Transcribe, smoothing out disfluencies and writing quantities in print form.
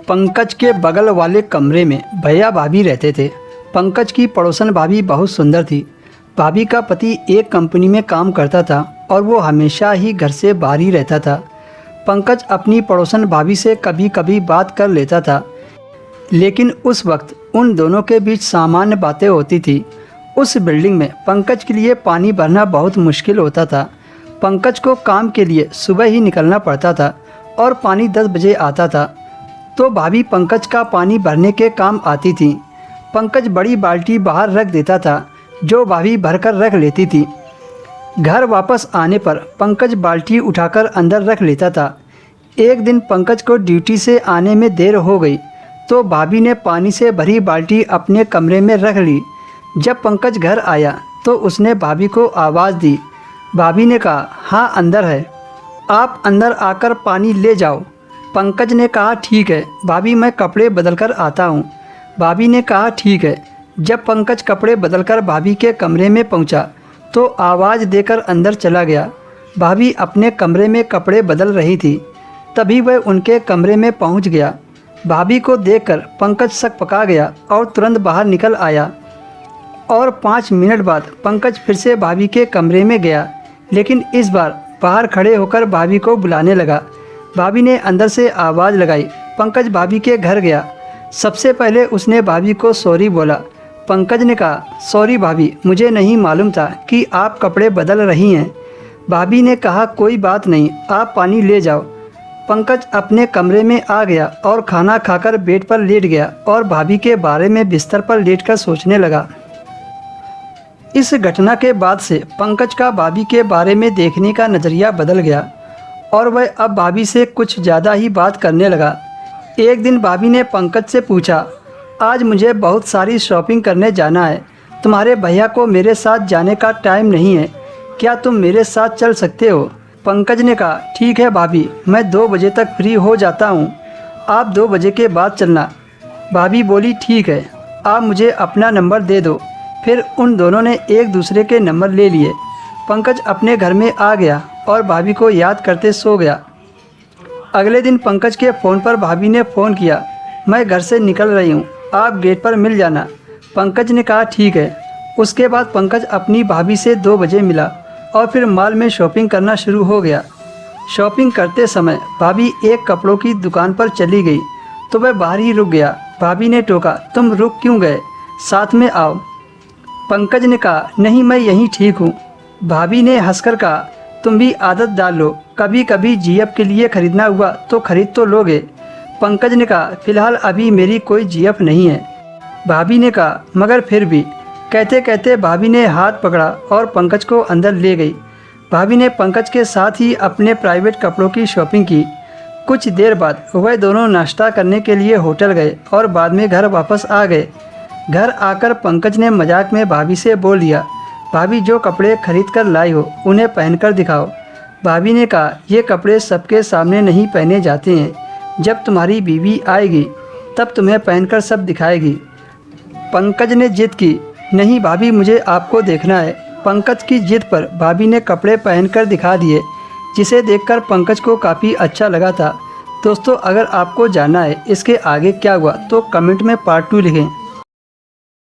पंकज के बगल वाले कमरे में भैया भाभी रहते थे। पंकज की पड़ोसन भाभी बहुत सुंदर थी। भाभी का पति एक कंपनी में काम करता था और वो हमेशा ही घर से बाहर ही रहता था। पंकज अपनी पड़ोसन भाभी से कभी कभी बात कर लेता था, लेकिन उस वक्त उन दोनों के बीच सामान्य बातें होती थी। उस बिल्डिंग में पंकज के लिए पानी भरना बहुत मुश्किल होता था। पंकज को काम के लिए सुबह ही निकलना पड़ता था और पानी 10 बजे आता था, तो भाभी पंकज का पानी भरने के काम आती थी। पंकज बड़ी बाल्टी बाहर रख देता था, जो भाभी भरकर रख लेती थी। घर वापस आने पर पंकज बाल्टी उठाकर अंदर रख लेता था। एक दिन पंकज को ड्यूटी से आने में देर हो गई, तो भाभी ने पानी से भरी बाल्टी अपने कमरे में रख ली। जब पंकज घर आया तो उसने भाभी को आवाज़ दी। भाभी ने कहा, हाँ अंदर है, आप अंदर आकर पानी ले जाओ। पंकज ने कहा, ठीक है भाभी, मैं कपड़े बदलकर आता हूँ। भाभी ने कहा, ठीक है। जब पंकज कपड़े बदलकर भाभी के कमरे में पहुँचा तो आवाज़ देकर अंदर चला गया। भाभी अपने कमरे में कपड़े बदल रही थी, तभी वह उनके कमरे में पहुँच गया। भाभी को देखकर पंकज शक पका गया और तुरंत बाहर निकल आया और 5 मिनट बाद पंकज फिर से भाभी के कमरे में गया, लेकिन इस बार बाहर खड़े होकर भाभी को बुलाने लगा। भाभी ने अंदर से आवाज़ लगाई। पंकज भाभी के घर गया। सबसे पहले उसने भाभी को सॉरी बोला। पंकज ने कहा, सॉरी भाभी, मुझे नहीं मालूम था कि आप कपड़े बदल रही हैं। भाभी ने कहा, कोई बात नहीं, आप पानी ले जाओ। पंकज अपने कमरे में आ गया और खाना खाकर बेड पर लेट गया और भाभी के बारे में बिस्तर पर लेटकर सोचने लगा। इस घटना के बाद से पंकज का भाभी के बारे में देखने का नज़रिया बदल गया और वह अब भाभी से कुछ ज़्यादा ही बात करने लगा। एक दिन भाभी ने पंकज से पूछा, आज मुझे बहुत सारी शॉपिंग करने जाना है, तुम्हारे भैया को मेरे साथ जाने का टाइम नहीं है, क्या तुम मेरे साथ चल सकते हो? पंकज ने कहा, ठीक है भाभी, मैं 2 बजे तक फ्री हो जाता हूँ, आप 2 बजे के बाद चलना। भाभी बोली, ठीक है, आप मुझे अपना नंबर दे दो। फिर उन दोनों ने एक दूसरे के नंबर ले लिए। पंकज अपने घर में आ गया और भाभी को याद करते सो गया। अगले दिन पंकज के फ़ोन पर भाभी ने फ़ोन किया, मैं घर से निकल रही हूँ, आप गेट पर मिल जाना। पंकज ने कहा, ठीक है। उसके बाद पंकज अपनी भाभी से 2 बजे मिला और फिर मॉल में शॉपिंग करना शुरू हो गया। शॉपिंग करते समय भाभी एक कपड़ों की दुकान पर चली गई तो वह बाहर ही रुक गया। भाभी ने टोका, तुम रुक क्यों गए, साथ में आओ। पंकज ने कहा, नहीं मैं यहीं ठीक हूँ। भाभी ने हंसकर कहा, तुम भी आदत डाल लो, कभी कभी जीएफ के लिए खरीदना हुआ तो खरीद तो लोगे। पंकज ने कहा, फ़िलहाल अभी मेरी कोई जीएफ नहीं है। भाभी ने कहा, मगर फिर भी। कहते कहते भाभी ने हाथ पकड़ा और पंकज को अंदर ले गई। भाभी ने पंकज के साथ ही अपने प्राइवेट कपड़ों की शॉपिंग की। कुछ देर बाद वह दोनों नाश्ता करने के लिए होटल गए और बाद में घर वापस आ गए। घर आकर पंकज ने मजाक में भाभी से बोल दिया, भाभी जो कपड़े खरीद कर लाई हो उन्हें पहनकर दिखाओ। भाभी ने कहा, ये कपड़े सबके सामने नहीं पहने जाते हैं, जब तुम्हारी बीवी आएगी तब तुम्हें पहनकर सब दिखाएगी। पंकज ने जिद की, नहीं भाभी, मुझे आपको देखना है। पंकज की जिद पर भाभी ने कपड़े पहनकर दिखा दिए, जिसे देखकर पंकज को काफ़ी अच्छा लगा था। दोस्तों, अगर आपको जानना है इसके आगे क्या हुआ तो कमेंट में पार्ट 2 लिखें।